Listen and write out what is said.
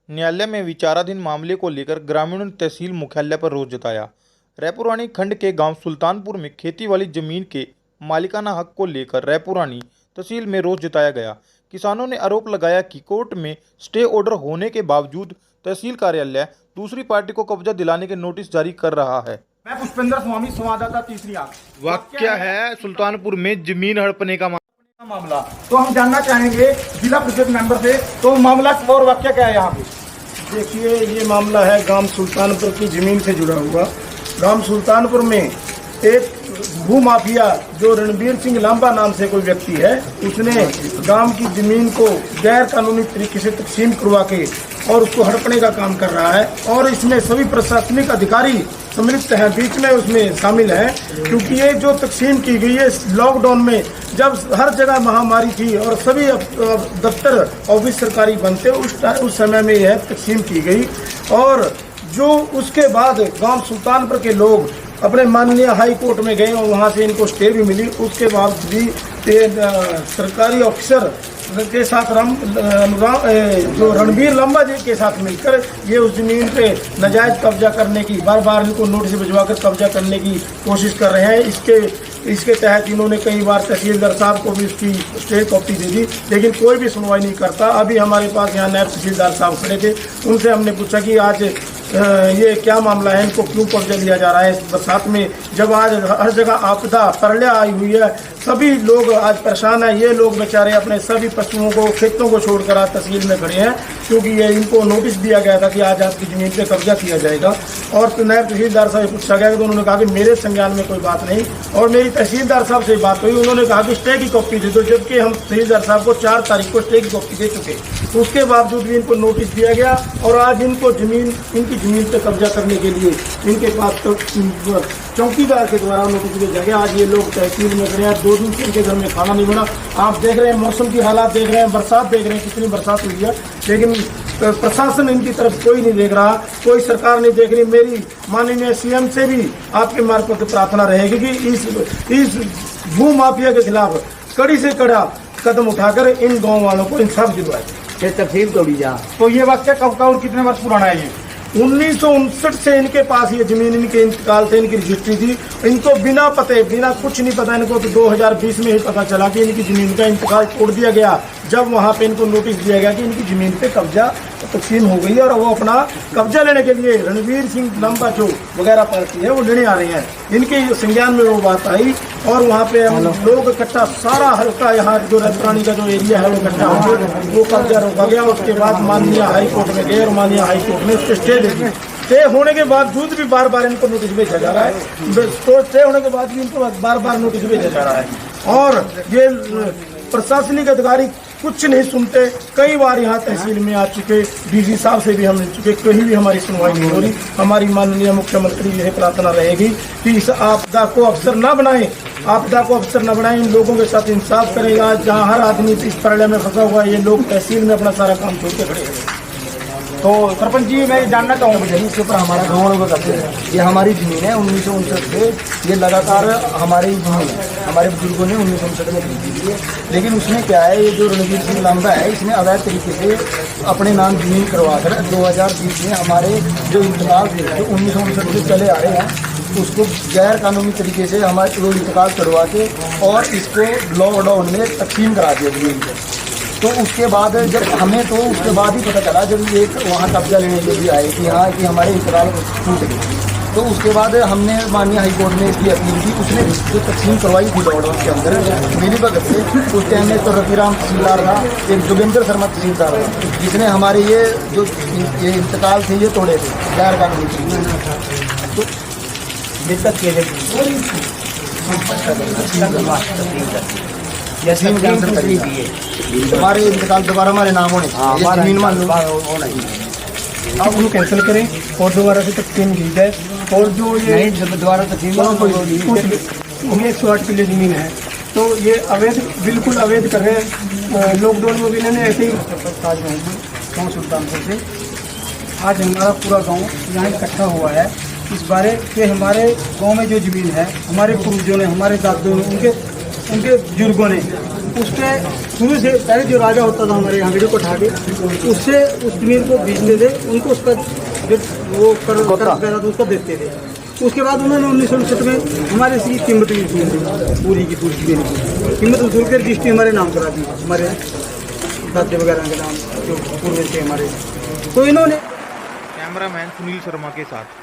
न्यायालय में विचाराधीन मामले को लेकर ग्रामीणों ने तहसील मुख्यालय पर रोष जताया। रायपुरानी खंड के गांव सुल्तानपुर में खेती वाली जमीन के मालिकाना हक को लेकर रायपुरानी तहसील में रोष जताया गया। किसानों ने आरोप लगाया कि कोर्ट में स्टे ऑर्डर होने के बावजूद तहसील कार्यालय दूसरी पार्टी को कब्जा दिलाने के नोटिस जारी कर रहा है। मैं पुष्पेंद्र स्वामी, संवाददाता तीसरी आंख। वाक्य है सुल्तानपुर में जमीन हड़पने का मामला तो हम जानना चाहेंगे जिला परिषद मेंबर से, तो मामला और वाक्य क्या है यहाँ पे? देखिए, ये मामला है गांव सुल्तानपुर की जमीन से जुड़ा हुआ। गांव सुल्तानपुर में एक भूमाफिया जो रणबीर सिंह लांबा नाम से कोई व्यक्ति है, उसने गांव की जमीन को गैर कानूनी तरीके से तकसीम करवा के और उसको हड़पने का काम कर रहा है। और इसमें सभी प्रशासनिक अधिकारी सम्मिलित हैं, बीच में उसमें शामिल हैं, क्योंकि ये जो तकसीम की गई है लॉकडाउन में, जब हर जगह महामारी थी और सभी दफ्तर ऑफिस सरकारी बंद थे, उस समय में यह तकसीम की गई। और जो उसके बाद गांव सुल्तानपुर के लोग अपने माननीय हाई कोर्ट में गए और वहां से इनको स्टे भी मिली। उसके बाद भी सरकारी ऑफिसर के साथ जो रणबीर लांबा जी के साथ मिलकर ये उस जमीन पे नाजायज कब्जा करने की, बार बार इनको नोटिस भिजवाकर कब्जा करने की कोशिश कर रहे हैं। इसके तहत इन्होंने कई बार तहसीलदार साहब को भी उसकी स्टे कॉपी दे दी, लेकिन कोई भी सुनवाई नहीं करता। अभी हमारे पास यहाँ नायब तहसीलदार साहब खड़े थे, उनसे हमने पूछा कि आज ये क्या मामला है, इनको क्यों कब्जा लिया जा रहा है इस बरसात में, जब आज हर जगह आपदा प्रलय आई हुई है, सभी लोग आज परेशान है। ये लोग बेचारे अपने सभी पशुओं को, खेतों को छोड़कर आज तहसील में खड़े हैं, क्योंकि ये इनको नोटिस दिया गया था कि आज आपकी जमीन पे कब्जा किया जाएगा। और तो नायब तहसीलदार साहब से पूछा गया तो उन्होंने कहा कि मेरे संज्ञान में कोई बात नहीं। और मेरी तहसीलदार साहब से बात हुई, उन्होंने कहा कि स्टे की कॉपी दे दो, जबकि हम तहसीलदार साहब को 4 तारीख को स्टे की कॉपी दे चुके। उसके बावजूद भी इनको नोटिस दिया गया और आज इनको इनकी जमीन पे कब्जा करने के लिए इनके पास तो चौकीदार के द्वारा नोटिस भेजा गया। आज ये लोग तहसील में खड़े हैं, 2 दिन से इनके घर में खाना नहीं बना। आप देख रहे हैं मौसम की हालात, देख रहे हैं बरसात, देख रहे हैं कितनी बरसात हुई है, लेकिन प्रशासन इनकी तरफ कोई नहीं देख रहा, कोई सरकार नहीं देख रही। मेरी माननीय सीएम से भी आपके मार्फत प्रार्थना रहेगी कि इस भू माफिया के खिलाफ कड़ी से कड़ा कदम उठाकर इन गाँव वालों को इंसाफ दिलवाए। तहसील तोड़ी जा तो ये वाक्य कब का और कितने वर्ष पुराना है? ये 1959 से इनके पास ये जमीन, इनके इंतकाल से इनकी रजिस्ट्री थी। इनको बिना पते, बिना कुछ नहीं पता, इनको तो 2020 में ही पता चला कि इनकी जमीन का इंतकाल तोड़ दिया गया, जब वहां पे इनको नोटिस दिया गया कि इनकी जमीन पे कब्जा तकसीम हो गई है और वो अपना कब्जा लेने के लिए रणबीर सिंह लांबा जो वगैरह पार्टी है वो लेने आ रहे हैं। इनके संज्ञान में वो बात आई और वहाँ पे हम लोग इकट्ठा, सारा हल्का यहाँ जो रायपुरानी का जो एरिया है वो इकट्ठा होकर वो कब्जा रोका गया। उसके बाद माननीय हाई कोर्ट में गए और माननीय हाई कोर्ट ने उसको स्टे दे दी। स्टे होने के बावजूद भी बार बार इनको नोटिस भेजा जा रहा है, तो स्टे होने के बाद भी इनको बार बार नोटिस भेजा जा रहा है। और ये प्रशासनिक अधिकारी कुछ नहीं सुनते। कई बार यहाँ तहसील में आ चुके, डीसी साहब से भी हम मिल चुके, कहीं भी हमारी सुनवाई नहीं हो रही। हमारी माननीय मुख्यमंत्री यह प्रार्थना रहेगी कि इस आपदा को अवसर न बनाएं, आपदा को अवसर न बनाएं, इन लोगों के साथ इंसाफ करेगा। जहाँ हर आदमी इस प्रलय में फंसा हुआ है, ये लोग तहसील में अपना सारा काम छोड़ के खड़े हैं। तो सरपंच जी, मैं जानना चाहूँगा इसके ऊपर हमारा गाँव लोग करते हैं, ये हमारी जमीन है 1959 से, ये लगातार हमारी जमीन है, हमारे बुजुर्गों ने 1959 में खरीदी थी। लेकिन उसमें क्या है, ये जो रणबीर सिंह लांबा है, इसने अवैध तरीके से अपने नाम जमीन करवा कर 2020 में हमारे जो इंतकाल थे, जो 1959 से चले आ रहे हैं, उसको गैर कानूनी तरीके से हमारे वो इंतकाल करवा के और इसको लॉकडाउन में तकसीम करा दिया जमीन को। तो उसके बाद जब हमें तो उसके बाद ही पता चला, जब एक वहाँ कब्जा लेने के लिए आए कि हाँ कि हमारे इंतकाल छूट गई, तो उसके बाद हमने माननीय हाई कोर्ट में इसकी अपील की। उसने जो तकसीम करवाई थी लॉकडाउन के अंदर मेरी भगत से, उस टाइम में तो रफीराम तहसीलदार था, एक जोगेंद्र शर्मा तहसीलदार था, जिसने हमारे ये जो ये इंतकाल थे ये तोड़े थे गैर कानूनी। तो दिक्कत के हमारे इंतकाल दोबारा हमारे नाम होने, जमीन मान लो आप उन्हें कैंसिल करें और दोबारा से तकसीम की जाए। और जो ये दोबारा तकसीम 108 किलो जमीन है, तो ये अवैध, बिल्कुल अवैध कर रहे हैं। लॉकडाउन में भी इन्होंने ऐसे ही गाँव सुल्तानपुर से आज हमारा पूरा गाँव यहाँ इकट्ठा हुआ है इस बारे कि हमारे गाँव में जो जमीन है, हमारे पूर्वजों ने, हमारे दादों ने, उनके बुजुर्गों ने उसके शुरू से पहले जो राजा होता था हमारे यहाँ को उठा के उससे उस जमीन को बेचते थे, उनको उसका जो वो कर पैदा था उसका देते थे। उसके बाद उन्होंने 1969 में हमारे इसकी कीमत भी वसूल दी, पूरी की पूरी जमीन की कीमत वसूल कर रजिस्ट्री हमारे नाम करा दी, हमारे दादे वगैरह के नाम जो पूर्वज थे हमारे। तो इन्होंने कैमरामैन सुनील शर्मा के साथ